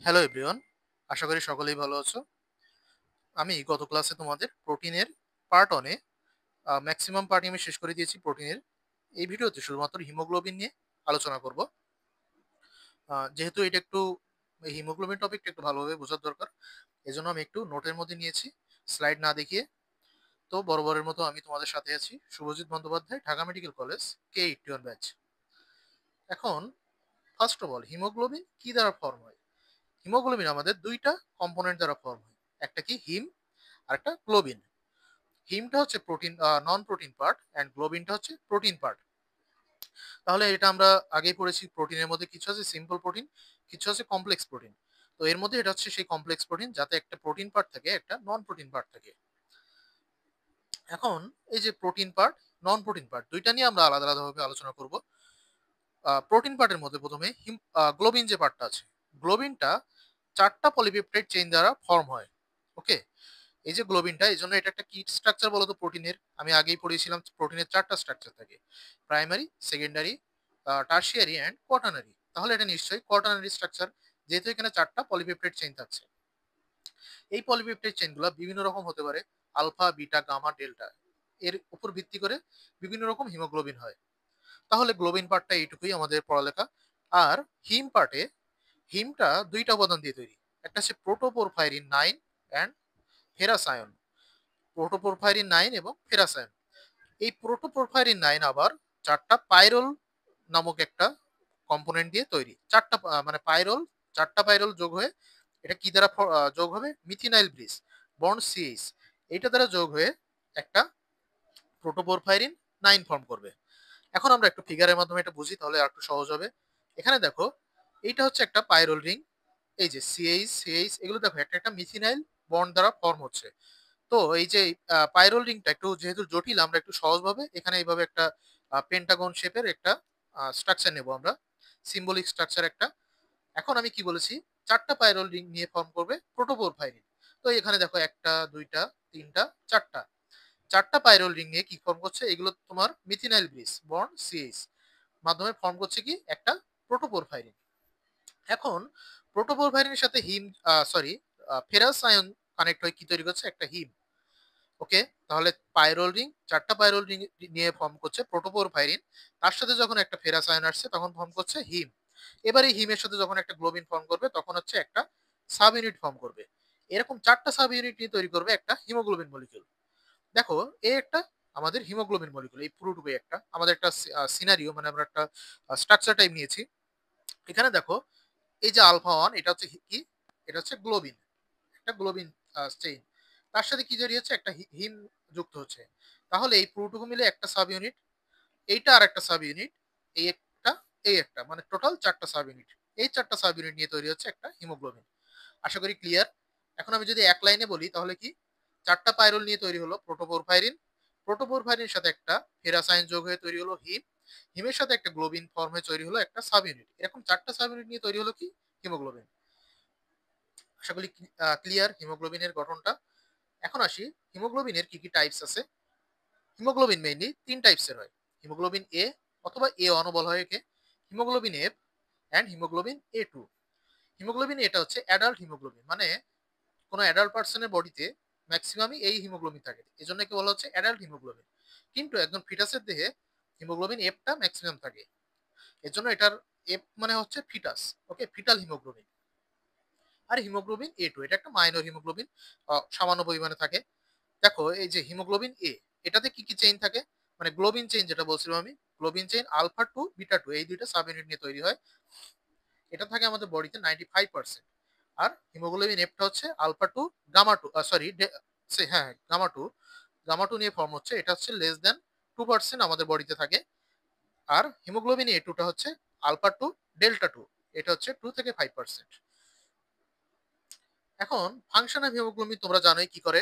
Hello everyone, আশা করি সকলেই ভালো আছো। আমি গত ক্লাসে তোমাদের প্রোটিনের পার্ট অনে ম্যাক্সিমাম পার্টই আমি শেষ করে দিয়েছি প্রোটিনের। এই ভিডিওতে শুধুমাত্র হিমোগ্লোবিন নিয়ে আলোচনা করব। যেহেতু এটা একটু এই হিমোগ্লোবিন টপিকটা একটু ভালোভাবে বোঝার দরকার, এজন্য আমি একটু নোটের মধ্যে নিয়েছি, স্লাইড না দেখিয়ে। তো বরাবরের মতো আমি তোমাদের সাথে আছি, Shubhajit Bandyopadhyay, Dhaka medical college, K81 batch. এখন ফার্স্ট অফ অল হিমোগ্লোবিন কি দ্বারা ফর্ম হয়? হিমোগ্লোবিন আমাদের দুইটা কম্পোনেন্ট দ্বারা ফর্ম হয়। একটা কি হিম, আর একটা গ্লোবিন। হিমটা হচ্ছে protein, non protein part, and গ্লোবিনটা হচ্ছে প্রোটিন পার্ট। তাহলে এটা আমরা আগেই পড়েছি, প্রোটিনের মধ্যে কিছু আছে সিম্পল প্রোটিন, কিছু আছে কমপ্লেক্স প্রোটিন। তো এর মধ্যে এটা হচ্ছে সেই কমপ্লেক্স প্রোটিন, যাতে একটা প্রোটিন পার্ট থাকে, একটা নন প্রোটিন পার্ট থাকে। এখন এই যে প্রোটিন পার্ট, নন প্রোটিন পার্ট, দুইটা নিয়ে আমরা আলাদা আলাদাভাবে আলোচনা করব। প্রোটিন পার্টের মধ্যে প্রথমে গ্লোবিন যে পার্টটা আছে, গ্লোবিনটা চারটা পলিপেপটাইড চেইন দ্বারা ফর্ম হয়। ওকে, এই যে গ্লোবিনটা, এই জন্য এটা একটা কি স্ট্রাকচার বলতো প্রোটিনের? আমি আগেই পড়িয়েছিলাম প্রোটিনের চারটা স্ট্রাকচার থাকে: primary, secondary, tertiary and quaternary. তাহলে এটা নিশ্চয়ই কোয়াটার্নারি স্ট্রাকচার, যেহেতু এখানে চারটা পলিপেপটাইড চেইন থাকছে। এই পলিপেপটাইড চেইনগুলো বিভিন্ন রকম হতে পারে, আলফা, বিটা, গামা, ডেল্টা। এর উপর ভিত্তি করে বিভিন্ন রকম হিমোগ্লোবিন হয়। তাহলে গ্লোবিন পার্টটা এইটুকুই আমাদের পড়ালেখা। আর হিম পার্টে, হিমটা দুইটা উপাদান দিয়ে তৈরি। একটা হচ্ছে প্রোটোপোরফাইরিন 9 অ্যান্ড ফেরাস আয়ন। প্রোটোপোরফাইরিন 9 এবং ফেরাস আয়ন। এই প্রোটোপোরফাইরিন 9 আবার চারটা পাইরোল নামক একটা কম্পোনেন্ট দিয়ে তৈরি। চারটা মানে পাইরোল, চারটা পাইরোল যোগ হয়ে এটা কি দ্বারা যোগ হবে? মিথিনাইল ব্রিজ বন্ড সিএইচ, এইটা দ্বারা যোগ হয়ে একটা প্রোটোপোরফাইরিন 9 ফর্ম করবে। এখন আমরা একটু ফিগারের মাধ্যমে এটা বুঝি, তাহলে আর একটু সহজ হবে। এখানে দেখো, এইটা হচ্ছে একটা পাইরোল রিং। এই যে সিএইচ সিএইচ, এগুলো দেখো একটা একটা মিথিনাইল বন্ড দ্বারা ফর্ম হচ্ছে। তো এই যে পাইরোল রিংটা একটু যেহেতু জটিল, আমরা একটু সহজভাবে এখানে এইভাবে একটা পেন্টাগন শেপের একটা স্ট্রাকচার নেব আমরা, সিম্বলিক স্ট্রাকচার একটা। এখন আমি কি বলেছি? চারটা পাইরোল রিং নিয়ে ফর্ম করবে প্রোটোপোরফাইরিন। তো এখানে দেখো একটা, দুইটা, তিনটা, চারটা, চারটা পাইরোল রিং নিয়ে কি ফর্ম করছে? এগুলো তোমার মিথিনাইল ব্রিজ বন্ড সিএইচ মাধ্যমে ফর্ম করছে কি একটা প্রোটোপোরফাইরিন। এখন প্রোটোপোরফাইরিনের সাথে হিম, সরি, ফেরাস আয়ন কানেক্ট হয়ে কি তৈরি করছে? একটা হিম। ওকে, তাহলে পাইরোল রিং, চারটা পাইরোল রিং নিয়ে ফর্ম করছে প্রোটোপোরফাইরিন। তার সাথে যখন একটা ফেরাস আয়ন আসছে, তখন ফর্ম করছে হিম। এবার এই হিমের সাথে যখন একটা গ্লোবিন ফর্ম করবে, তখন হচ্ছে একটা সাব ইউনিট ফর্ম করবে। এরকম চারটা সাব ইউনিট নিয়ে তৈরি করবে একটা হিমোগ্লোবিন মলিকিউল। দেখো, এই একটা আমাদের হিমোগ্লোবিন মলিকিউল, এই পুরোটুকু একটা আমাদের একটা সিনারিও, মানে আমরা একটা স্ট্রাকচার টাইপ নিয়েছি। এখানে দেখো, এই যে আলফা 1, এটা হচ্ছে কি? এটা হচ্ছে গ্লোবিন, একটা গ্লোবিন চেইন। তার সাথে কি জড়িয়ে হচ্ছে? একটা হিম যুক্ত হচ্ছে। তাহলে এই পুরোটুকু মিলে একটা সাব ইউনিট, এইটা আর একটা সাব ইউনিট, এই একটা, এই একটা, মানে টোটাল চারটা সাব ইউনিট। এই চারটা সাব ইউনিট নিয়ে তৈরি হচ্ছে একটা হিমোগ্লোবিন। আশা করি ক্লিয়ার। এখন আমি যদি এক লাইনে বলি, তাহলে কি? চারটা পাইরোল নিয়ে তৈরি হলো প্রোটোপোরফাইরিন, প্রোটোপোরফাইরিনের সাথে একটা ফেরাসাইন যোগ হয়ে তৈরি হলো হিম, হিমের সাথে একটা গ্লোবিন ফর্ম হয়ে তৈরি হলো একটা সাব ইউনিট। এরকম চারটা সাব ইউনিট নিয়ে তৈরি হলো কি? হিমোগ্লোবিন। আশা করি ক্লিয়ার হিমোগ্লোবিনের গঠনটা। এখন আসি, হিমোগ্লোবিনের কি কি টাইপস আছে। হিমোগ্লোবিন মেইনলি তিন টাইপসের হয়: হিমোগ্লোবিন এ, অথবা A1 বলা হয় একে, haemoglobin F, and haemoglobin A2। Haemoglobin এটা হচ্ছে অ্যাডাল্ট হিমোগ্লোবিন, মানে কোনো অ্যাডাল্ট পার্সনের বডিতে ম্যাক্সিমামই এই হিমোগ্লোবিন থাকে, এই জন্য একে বলা হচ্ছে অ্যাডাল্ট হিমোগ্লোবিন। কিন্তু একজন ফিটাসের দেহে হিমোগ্লোবিন এফটা ম্যাক্সিমাম থাকে, এর জন্য এটার এফ মানে হচ্ছে ফিটাস। ওকে, ফিটাল হিমোগ্লোবিন। আর হিমোগ্লোবিন A2 এটা একটা মাইনর হিমোগ্লোবিন, সামান্য পরিমাণে থাকে। দেখো, এই যে হিমোগ্লোবিন A, এটাতে কি কি চেইন থাকে? মানে গ্লোবিন চেইন যেটা বলছিলাম আমি, গ্লোবিন চেইন আলফা 2 বিটা 2, এই দুইটা সাব ইউনিট নিয়ে তৈরি হয়। এটা থাকে আমাদের বডিতে 95%। আর হিমোগ্লোবিন এফটা হচ্ছে আলফা 2 গামা 2, সরি, হ্যাঁ, গামা 2 নিয়ে ফর্ম হচ্ছে। এটা হচ্ছে লেস দেন 2% আমাদের বডিতে থাকে। আর হিমোগ্লোবিন A2টা হচ্ছে আলফা 2 ডেল্টা 2, এটা হচ্ছে 2 থেকে 5%। এখন ফাংশন অফ হিমোগ্লোবিন তোমরা জানোই কি করে।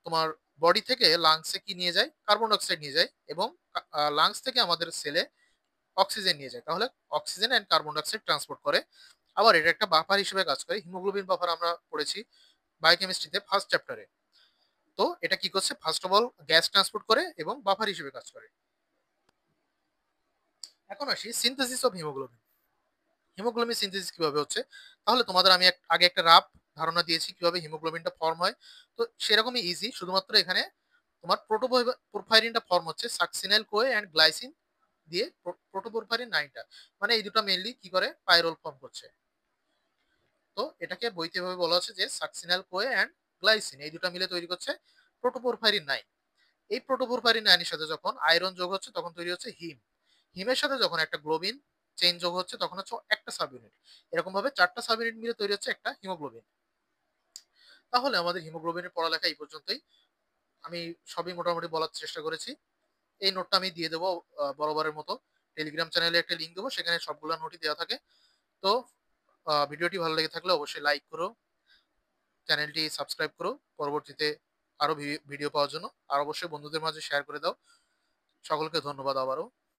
তোমার বডি থেকে লাংসে কি নিয়ে যায়? কার্বন ডাইঅক্সাইড নিয়ে যায়, এবং লাংস থেকে আমাদের সেলে অক্সিজেন নিয়ে যায়। তাহলে oxygen and carbon dioxide transport করে। আবার এটা একটা বাফার হিসেবে কাজ করে। হিমোগ্লোবিন বাফার আমরা পড়েছি বায়োকেমিস্ট্রিতে ফার্স্ট চ্যাপ্টারে। তো এটা কি করছে? First of all gas transport করে এবং বাফার হিসেবে কাজ করে। এখন আসি synthesis of haemoglobin. Haemoglobin synthesis কিভাবে হচ্ছে, তাহলে তোমাদের আমি আগে একটা রাফ ধারণা দিয়েছি কিভাবে হিমোগ্লোবিনটা ফর্ম হয়। তো সেরকমই ইজি, শুধুমাত্র এখানে তোমার প্রোটোপরফাইরিনটা ফর্ম হচ্ছে সাকসিনাইল কোয়ে অ্যান্ড গ্লাইসিন দিয়ে প্রোটোপরফাইরিন 9টা, মানে এই দুটো মেইনলি কি করে পাইরোল ফর্ম করছে। তো এটাকে বইতে ভাবে বলা হচ্ছে যে সাকসিনাইল কোয়ে অ্যান্ড গ্লাইসিন এই দুটো মিলে তৈরি করছে প্রোটোপরফাইরিন 9। এই প্রোটোপরফাইরিন 9 এর সাথে যখন আয়রন যোগ হচ্ছে তখন তৈরি হচ্ছে হিম। হিমের সাথে যখন একটা গ্লোবিন চেইন যোগ হচ্ছে তখন হচ্ছে একটা সাব ইউনিট। এরকম ভাবে 4টা সাব ইউনিট মিলে তৈরি হচ্ছে একটা হিমোগ্লোবিন। তাহলে আমাদের হিমোগ্লোবিনের পড়ালেখা এই পর্যন্তই। আমি সবই মোটামুটি বলার চেষ্টা করেছি। এই নোটটা আমি দিয়ে দেবো বরাবরের মতো। টেলিগ্রাম চ্যানেলে একটা লিঙ্ক দেবো, সেখানে সবগুলো নোটই দেওয়া থাকে। তো ভিডিওটি ভালো লেগে থাকলে অবশ্যই লাইক করো, চ্যানেলটি সাবস্ক্রাইব করো পরবর্তীতে আরো ভিডিও পাওয়ার জন্য। আর অবশ্যই বন্ধুদের মাঝে শেয়ার করে দাও। সকলকে ধন্যবাদ আবারও।